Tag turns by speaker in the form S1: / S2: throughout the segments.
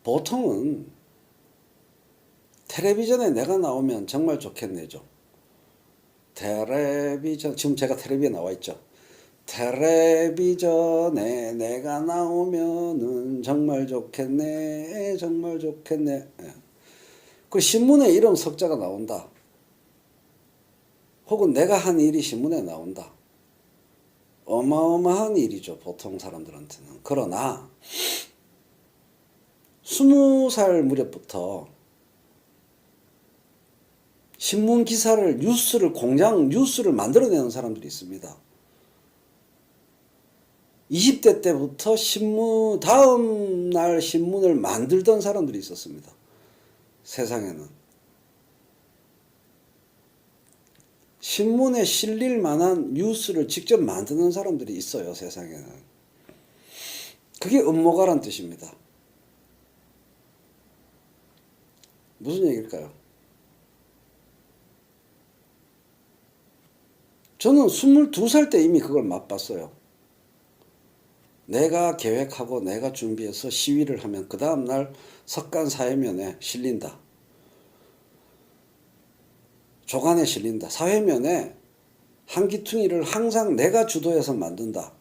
S1: 보통은 텔레비전에 내가 나오면 정말 좋겠네죠. 텔레비전, 지금 제가 텔레비에 나와 있죠. 텔레비전에 내가 나오면은 정말 좋겠네, 정말 좋겠네. 예. 그 신문에 이름 석자가 나온다. 혹은 내가 한 일이 신문에 나온다. 어마어마한 일이죠, 보통 사람들한테는. 그러나 20살 무렵부터 신문 기사를, 뉴스를, 공장 뉴스를 만들어내는 사람들이 있습니다. 20대 때부터 다음 날 신문을 만들던 사람들이 있었습니다. 세상에는. 신문에 실릴 만한 뉴스를 직접 만드는 사람들이 있어요, 세상에는. 그게 음모가란 뜻입니다. 무슨 얘기일까요? 저는 22살 때 이미 그걸 맛봤어요. 내가 계획하고 내가 준비해서 시위를 하면 그 다음날 석간 사회면에 실린다. 조간에 실린다. 사회면에 한기퉁이를 항상 내가 주도해서 만든다.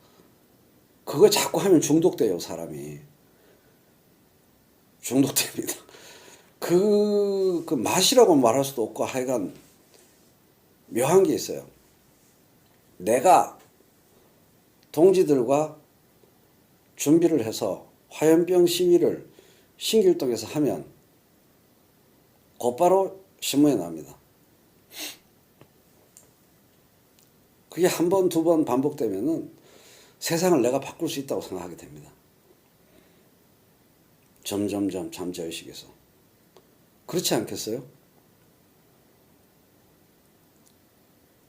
S1: 그걸 자꾸 하면 중독돼요, 사람이. 중독됩니다. 그 맛이라고 말할 수도 없고 하여간 묘한 게 있어요. 내가 동지들과 준비를 해서 화염병 시위를 신길동에서 하면 곧바로 신문에 나옵니다. 그게 한 번, 두 번 반복되면은 세상을 내가 바꿀 수 있다고 생각하게 됩니다. 점점점 잠재의식에서. 그렇지 않겠어요?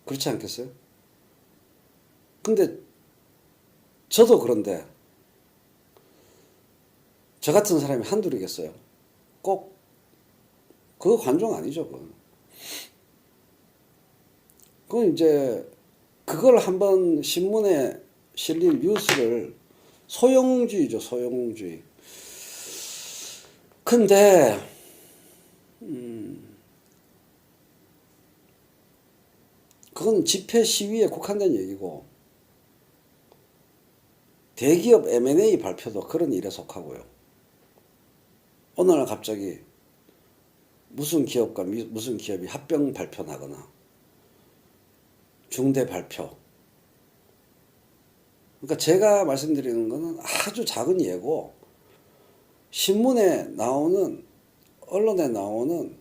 S1: 그렇지 않겠어요? 근데 저도 그런데 저 같은 사람이 한둘이겠어요? 꼭 그거 관종 아니죠, 그건. 그건 이제 그걸 한번 신문에 실릴 뉴스를 소용주의죠, 소용주의. 근데 그건 집회 시위에 국한된 얘기고 대기업 M&A 발표도 그런 일에 속하고요. 어느 날 갑자기 무슨 기업과 무슨 기업이 합병 발표 나거나 중대 발표. 그러니까 제가 말씀드리는 거는 아주 작은 예고, 신문에 나오는, 언론에 나오는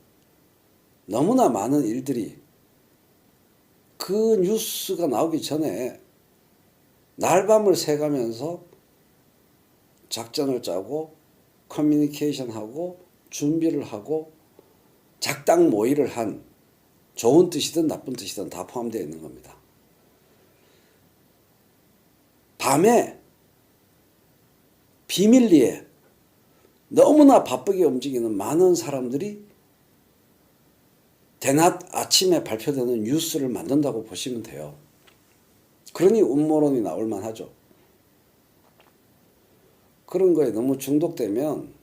S1: 너무나 많은 일들이 그 뉴스가 나오기 전에 날밤을 새가면서 작전을 짜고 커뮤니케이션하고 준비를 하고 작당 모의를 한, 좋은 뜻이든 나쁜 뜻이든 다 포함되어 있는 겁니다. 밤에 비밀리에 너무나 바쁘게 움직이는 많은 사람들이 대낮 아침에 발표되는 뉴스를 만든다고 보시면 돼요. 그러니 음모론이 나올 만하죠. 그런 거에 너무 중독되면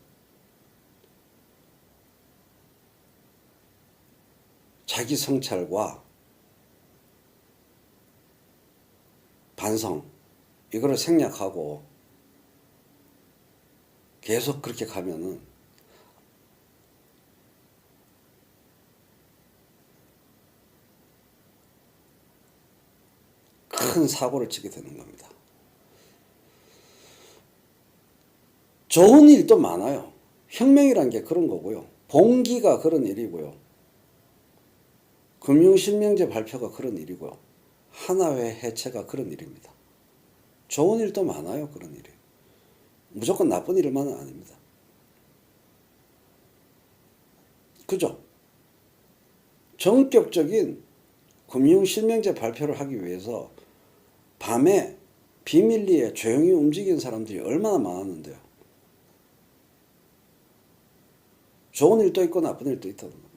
S1: 자기 성찰과 반성, 이거를 생략하고 계속 그렇게 가면은 큰 사고를 치게 되는 겁니다. 좋은 일도 많아요. 혁명이란 게 그런 거고요. 봉기가 그런 일이고요. 금융실명제 발표가 그런 일이고요. 하나회 해체가 그런 일입니다. 좋은 일도 많아요. 그런 일이. 무조건 나쁜 일만은 아닙니다. 그죠? 전격적인 금융실명제 발표를 하기 위해서 밤에 비밀리에 조용히 움직이는 사람들이 얼마나 많았는데요. 좋은 일도 있고 나쁜 일도 있다는 겁니다.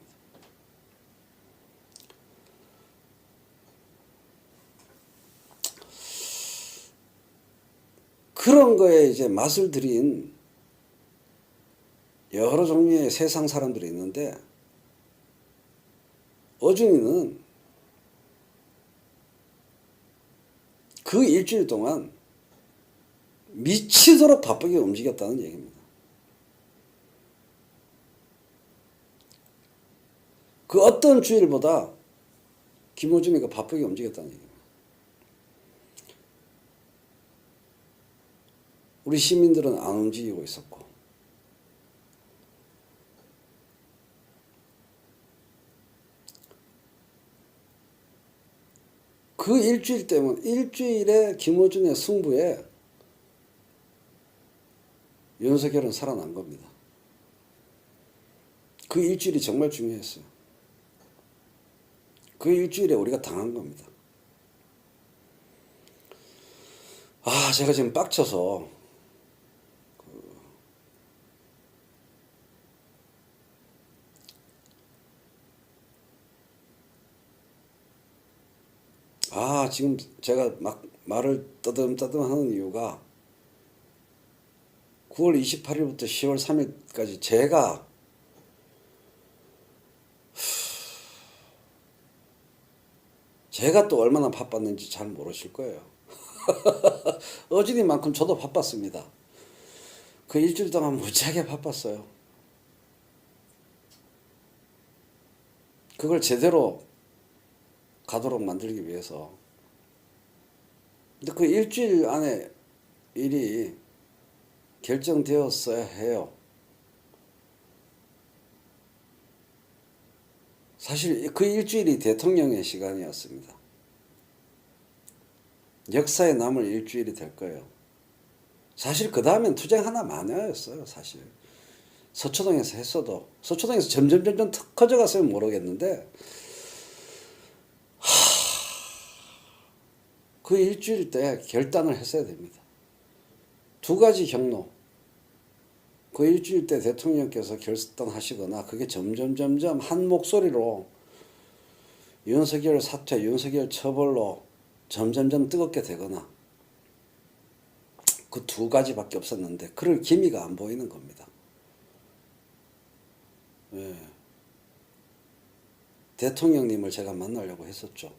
S1: 그런 거에 이제 맛을 들인 여러 종류의 세상 사람들이 있는데 어준이는 그 일주일 동안 미치도록 바쁘게 움직였다는 얘기입니다. 그 어떤 주일보다 김어준이가 바쁘게 움직였다는 얘기입니다. 우리 시민들은 안 움직이고 있었고, 그 일주일 때문에, 일주일의 김어준의 승부에 윤석열은 살아난 겁니다. 그 일주일이 정말 중요했어요. 그 일주일에 우리가 당한 겁니다. 제가 지금 빡쳐서 지금 제가 막 말을 떠듬떠듬 하는 이유가 9월 28일부터 10월 3일까지 제가 또 얼마나 바빴는지 잘 모르실 거예요. 어진이만큼 저도 바빴습니다. 그 일주일 동안 무지하게 바빴어요. 그걸 제대로 가도록 만들기 위해서. 근데 그 일주일 안에 일이 결정되었어야 해요. 사실 그 일주일이 대통령의 시간이었습니다. 역사에 남을 일주일이 될 거예요. 사실 그 다음엔 투쟁 하나 마녀였어요. 사실 서초동에서 했어도, 서초동에서 점점 턱 커져갔으면 모르겠는데, 그 일주일 때 결단을 했어야 됩니다. 두 가지 경로. 그 일주일 때 대통령께서 결단하시거나 그게 점점 한 목소리로 윤석열 사퇴, 윤석열 처벌로 점점 뜨겁게 되거나, 그 두 가지밖에 없었는데 그럴 기미가 안 보이는 겁니다. 예. 대통령님을 제가 만나려고 했었죠.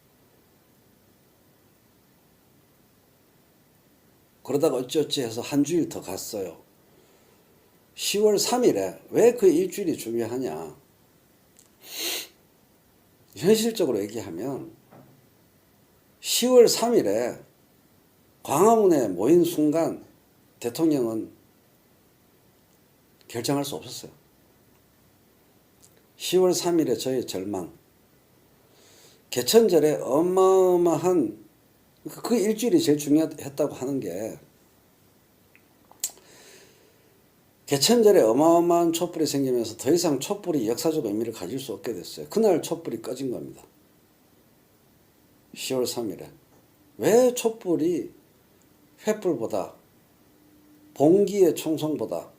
S1: 그러다가 어찌어찌 해서 한 주일 더 갔어요. 10월 3일에 왜 그 일주일이 중요하냐. 현실적으로 얘기하면 10월 3일에 광화문에 모인 순간 대통령은 결정할 수 없었어요. 10월 3일에 저의 절망, 개천절에 어마어마한, 그 일주일이 제일 중요했다고 하는 게, 개천절에 어마어마한 촛불이 생기면서 더 이상 촛불이 역사적 의미를 가질 수 없게 됐어요. 그날 촛불이 꺼진 겁니다. 10월 3일에. 왜 촛불이 횃불보다, 봉기의 총성보다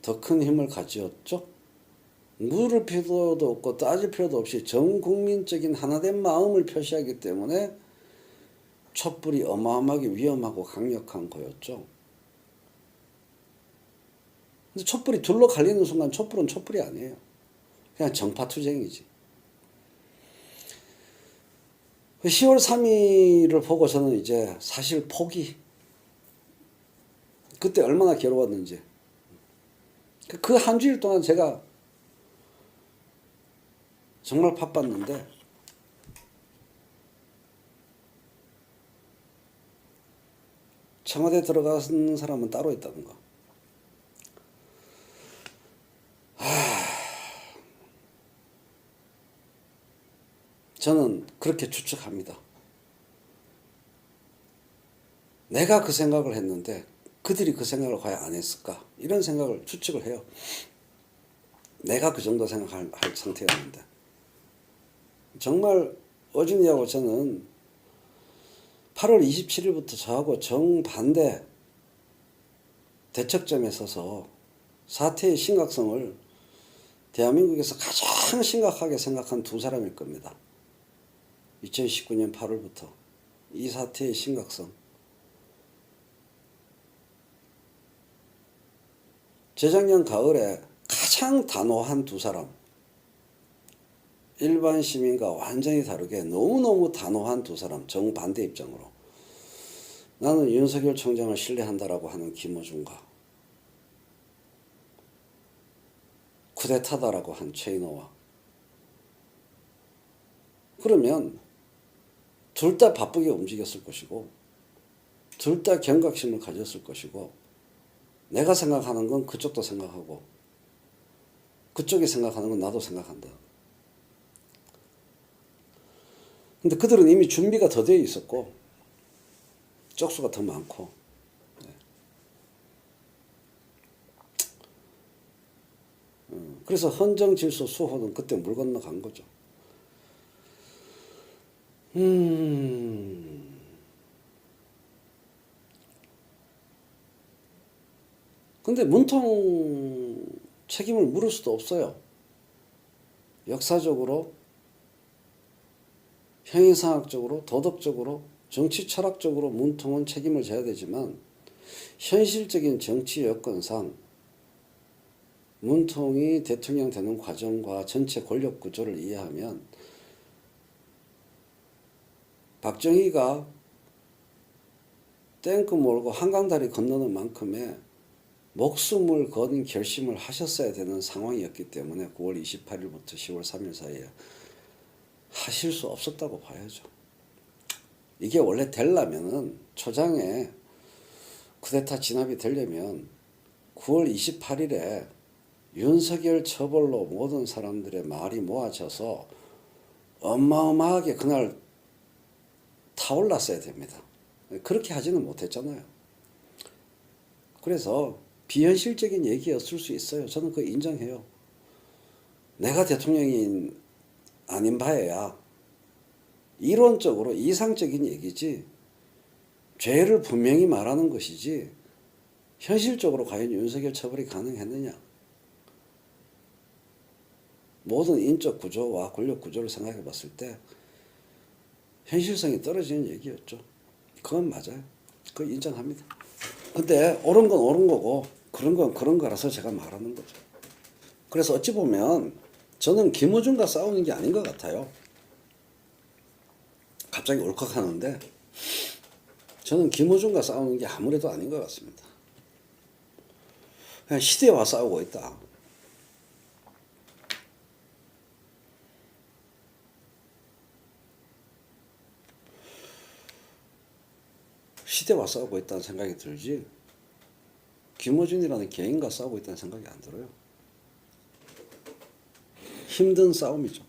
S1: 더 큰 힘을 가지었죠? 물을 필요도 없고 따질 필요도 없이 전 국민적인 하나된 마음을 표시하기 때문에 촛불이 어마어마하게 위험하고 강력한 거였죠. 근데 촛불이 둘로 갈리는 순간 촛불은 촛불이 아니에요. 그냥 정파투쟁이지. 10월 3일을 보고 저는 이제 사실 포기. 그때 얼마나 괴로웠는지. 그 한 주일 동안 제가 정말 바빴는데, 청와대 들어가는 사람은 따로 있다는 거. 저는 그렇게 추측합니다. 내가 그 생각을 했는데 그들이 그 생각을 과연 안 했을까? 이런 생각을 추측을 해요. 내가 그 정도 생각할 상태였는데. 정말 어준이하고 저는 8월 27일부터 저하고 정반대 대척점에 서서 사태의 심각성을 대한민국에서 가장 심각하게 생각한 두 사람일 겁니다. 2019년 8월부터 이 사태의 심각성. 재작년 가을에 가장 단호한 두 사람, 일반 시민과 완전히 다르게 너무너무 단호한 두 사람, 정반대 입장으로 나는 윤석열 총장을 신뢰한다라고 하는 김어준과 쿠데타다라고 한 최인호와, 그러면 둘 다 바쁘게 움직였을 것이고 둘 다 경각심을 가졌을 것이고, 내가 생각하는 건 그쪽도 생각하고 그쪽이 생각하는 건 나도 생각한다. 근데 그들은 이미 준비가 더 되어 있었고 쪽수가 더 많고, 그래서 헌정질서 수호는 그때 물 건너간 거죠. 근데 문통 책임을 물을 수도 없어요. 역사적으로, 형이상학적으로, 도덕적으로, 정치 철학적으로 문통은 책임을 져야 되지만 현실적인 정치 여건상 문통이 대통령 되는 과정과 전체 권력 구조를 이해하면 박정희가 탱크 몰고 한강다리 건너는 만큼의 목숨을 건 결심을 하셨어야 되는 상황이었기 때문에 9월 28일부터 10월 3일 사이에 하실 수 없었다고 봐야죠. 이게 원래 되려면은 초장에 쿠데타 진압이 되려면 9월 28일에 윤석열 처벌로 모든 사람들의 말이 모아져서 어마어마하게 그날 타올랐어야 됩니다. 그렇게 하지는 못했잖아요. 그래서 비현실적인 얘기였을 수 있어요. 저는 그거 인정해요. 내가 대통령이 아닌 바에야 이론적으로 이상적인 얘기지, 죄를 분명히 말하는 것이지 현실적으로 과연 윤석열 처벌이 가능했느냐. 모든 인적 구조와 권력 구조를 생각해 봤을 때 현실성이 떨어지는 얘기였죠. 그건 맞아요. 그거 인정합니다. 근데 옳은 건 옳은 거고 그런 건 그런 거라서 제가 말하는 거죠. 그래서 어찌 보면 저는 김어준과 싸우는 게 아닌 것 같아요. 갑자기 울컥하는데 저는 김어준과 싸우는 게 아무래도 아닌 것 같습니다. 그냥 시대와 싸우고 있다. 시대와 싸우고 있다는 생각이 들지 김어준이라는 개인과 싸우고 있다는 생각이 안 들어요. 힘든 싸움이죠.